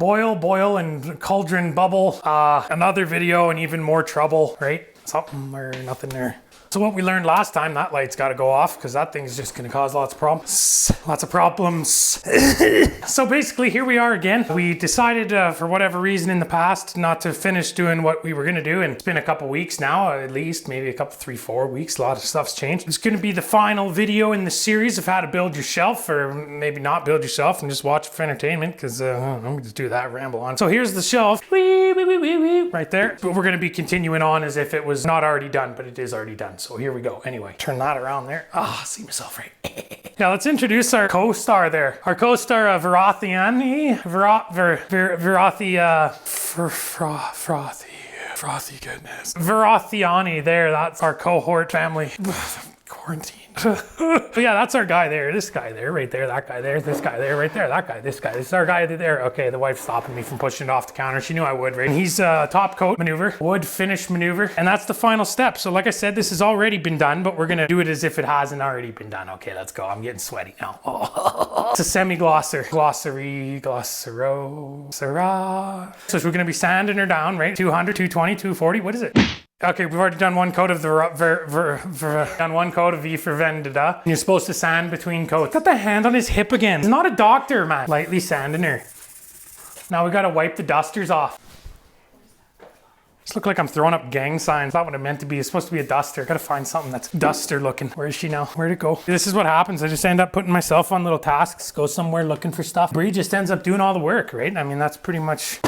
boil, and cauldron bubble. Another video and even more trouble, right? Something or nothing there. So what we learned last time, that light's got to go off because that thing's just going to cause lots of problems. Lots of problems. So basically here we are again. We decided for whatever reason in the past not to finish doing what we were going to do. And it's been a couple weeks now, at least maybe a couple, 3-4 weeks. A lot of stuff's changed. It's going to be the final video in the series of how to build your shelf, or maybe not build your shelf and just watch it for entertainment because I'm going to just do that, ramble on. So here's the shelf. Right there. But we're going to be continuing on as if it was not already done, but it is already done. So here we go. Anyway, turn that around there. Ah, see myself right. Now let's introduce our co-star there. Our co-star, Varathane. Frothy goodness. Varathane there. That's our cohort family. Quarantine. But yeah, that's our guy there. This guy there, right there. That guy there. This guy there, right there. That guy. This guy. This is our guy there. Okay, the wife's stopping me from pushing it off the counter. She knew I would, right? And he's top coat maneuver, wood finish maneuver, and that's the final step. So like I said, this has already been done, but we're gonna do it as if it hasn't already been done. Okay, let's go. I'm getting sweaty now. Oh. It's a semi-glosser. Glossaro. So we're gonna be sanding her down, right? 200, 220, 240. What is it? Okay, we've already done one coat of done one coat of V for Vendetta. You're supposed to sand between coats. Got the hand on his hip again. He's not a doctor, man. Lightly sanding her. Now we gotta wipe the dusters off. Just look like I'm throwing up gang signs. Not what it meant to be. It's supposed to be a duster. Gotta find something that's duster looking. Where is she now? Where'd it go? This is what happens. I just end up putting myself on little tasks, go somewhere looking for stuff. Bre just ends up doing all the work, right? I mean, that's pretty much...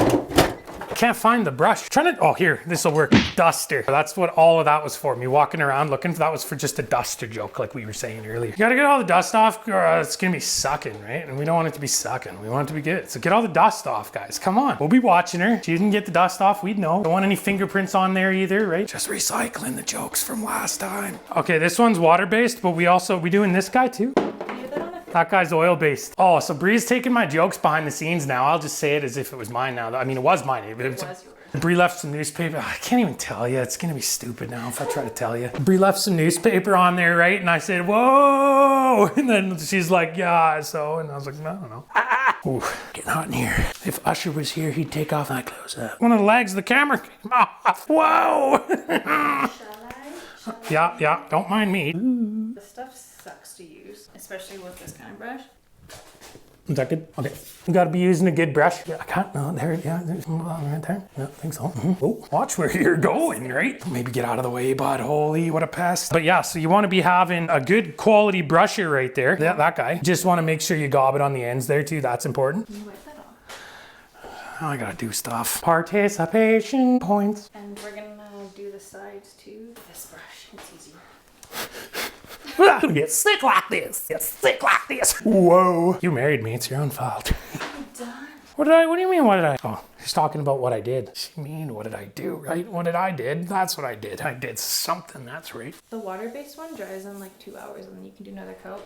Can't find the brush. Oh, here, this will work. Duster. That's what all of that was for. Me walking around looking for that was for just a duster joke, like we were saying earlier. You gotta get all the dust off, or it's gonna be sucking, right? And we don't want it to be sucking. We want it to be good. So get all the dust off, guys. Come on. We'll be watching her. She didn't get the dust off. We'd know. Don't want any fingerprints on there either, right? Just recycling the jokes from last time. Okay, this one's water-based, but we doing this guy too. That guy's oil-based. Oh, so Bre's taking my jokes behind the scenes now. I'll just say it as if it was mine now. I mean, it was mine. It was yours. Bre left some newspaper. I can't even tell you. It's gonna be stupid now if I try to tell you. Bre left some newspaper on there, right? And I said, whoa! And then she's like, yeah, so. And I was like, no, no. Ooh, getting hot in here. If Usher was here, he'd take off my clothes up. One of the legs of the camera came off. Whoa! Yeah, don't mind me. The stuff sucks to use, especially with this kind of brush. Is that good? Okay. You gotta be using a good brush. Yeah, I can't. No, there, yeah, there's one right there. No, I think so. Oh, watch where you're going, right? Maybe get out of the way, bud. Holy, what a pest. But yeah, so you wanna be having a good quality brusher right there. Yeah, that guy. Just wanna make sure you gob it on the ends there too. That's important. Can you wipe that off? Oh, I gotta do stuff. Participation points. And we're gonna do the sides too. This brush, it's easier. I'm gonna get sick like this. Get sick like this. Whoa. You married me. It's your own fault. I'm done. What do you mean, what did I? Oh, she's talking about what I did. She mean, what did I do, right? What did I did? That's what I did. I did something, that's right. The water-based one dries in like 2 hours and then you can do another coat.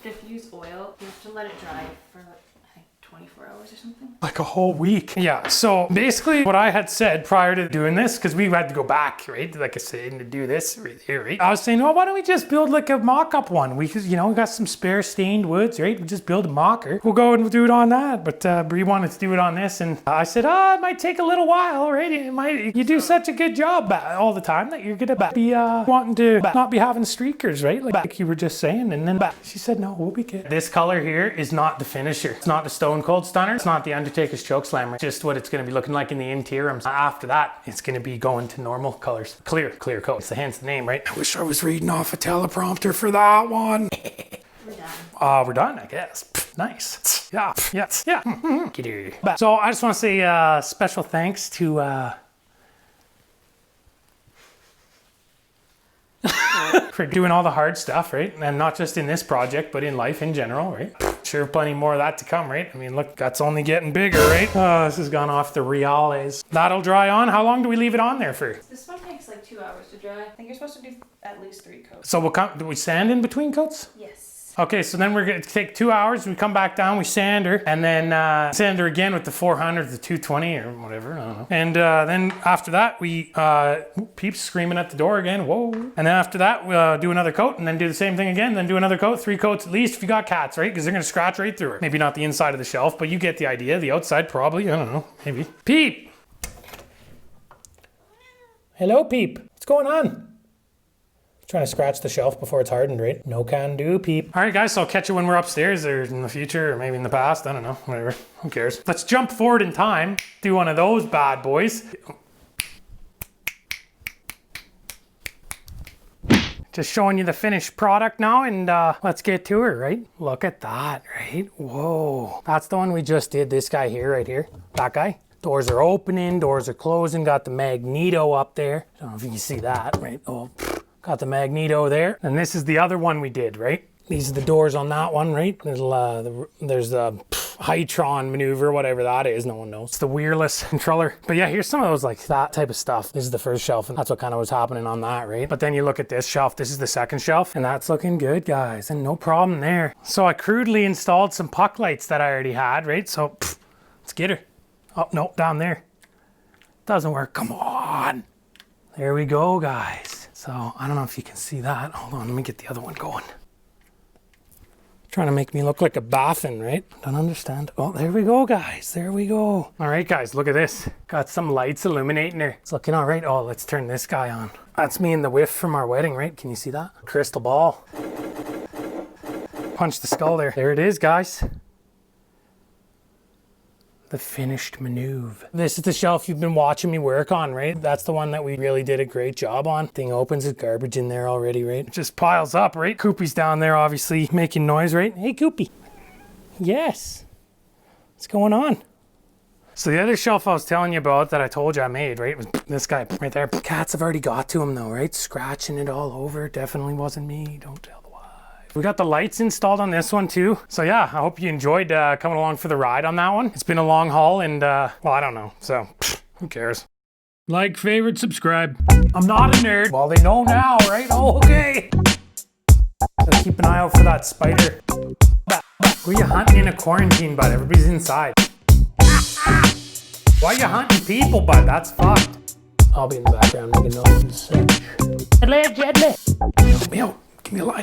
But if you use oil, you have to let it dry for like, I think 24 hours or something. Like a whole week. Yeah, so basically what I had said prior to doing this, because we had to go back, right? Like I said, to do this right here, right? I was saying, well, why don't we just build like a mock-up one? We got some spare stained woods, right? We just build a mocker. We'll go and do it on that. But Bre wanted to do it on this. And I said, it might take a little while, right? You do such a good job all the time that you're gonna be wanting to not be having streakers, right? Like you were just saying. And then she said, no, we'll be good. This color here is not the finisher. It's not the Stone Cold Stunner. It's not the Undertaker's Choke Slammer. It's just what it's going to be looking like in the interior. After that, it's going to be going to normal colors. Clear coat. It's hence the name, right? I wish I was reading off a teleprompter for that one. We're done. We're done, I guess. Nice. Yeah. Yes. Yeah. So I just want to say special thanks to for doing all the hard stuff, right? And not just in this project, but in life in general, right? Sure, plenty more of that to come, right? I mean, look, that's only getting bigger, right? Oh, this has gone off the reales. That'll dry on. How long do we leave it on there for? This one takes like 2 hours to dry. I think you're supposed to do at least 3 coats. So do we sand in between coats? Yes. Okay, so then we're gonna take 2 hours. We come back down, we sand her, and then sand her again with the 400, the 220 or whatever, I don't know. And then after that, we, Peeps screaming at the door again, whoa. And then after that, we'll do another coat and then do the same thing again, then do another coat, 3 coats at least if you got cats, right? Because they're gonna scratch right through it. Maybe not the inside of the shelf, but you get the idea. The outside probably, I don't know, maybe. Peep! Hello, Peep. What's going on? Trying to scratch the shelf before it's hardened, right? No can do, Peep. All right, guys, so I'll catch you when we're upstairs or in the future or maybe in the past. I don't know, whatever. Who cares? Let's jump forward in time, do one of those bad boys. Just showing you the finished product now, and let's get to her, right? Look at that, right? Whoa. That's the one we just did, this guy here, right here. That guy. Doors are opening, doors are closing, got the magneto up there. I don't know if you can see that, right? Oh. Got the magneto there. And this is the other one we did, right? These are the doors on that one, right? There's the Hytron maneuver, whatever that is, no one knows. It's the wireless controller. But yeah, here's some of those, like that type of stuff. This is the first shelf, and that's what kind of was happening on that, right? But then you look at this shelf, this is the second shelf, and that's looking good, guys, and no problem there. So I crudely installed some puck lights that I already had, right? So let's get her. Oh, no, down there. Doesn't work, come on. There we go, guys. So I don't know if you can see that. Hold on, let me get the other one going. Trying to make me look like a baffin, right? Don't understand. Oh, there we go, guys. There we go. All right, guys, look at this. Got some lights illuminating her. It's looking all right. Oh, let's turn this guy on. That's me in the whiff from our wedding, right? Can you see that? Crystal ball. Punch the skull there. There it is, guys. The finished maneuver. This is the shelf you've been watching me work on, right? That's the one that we really did a great job on. Thing opens, there's garbage in there already, right? It just piles up, right? Koopy's down there obviously making noise, right? Hey, Koopy. Yes. What's going on? So the other shelf I was telling you about that I told you I made, right? Was this guy right there. Cats have already got to him though, right? Scratching it all over. Definitely wasn't me. Don't tell. We got the lights installed on this one too. So yeah, I hope you enjoyed coming along for the ride on that one. It's been a long haul and well, I don't know. So who cares? Like, favorite, subscribe. I'm not a nerd. Well, they know now, right? Oh, okay. Gotta keep an eye out for that spider. Who are you hunting in a quarantine, bud? Everybody's inside. Why are you hunting people, bud? That's fucked. I'll be in the background making noise. Help me out. Give me a line.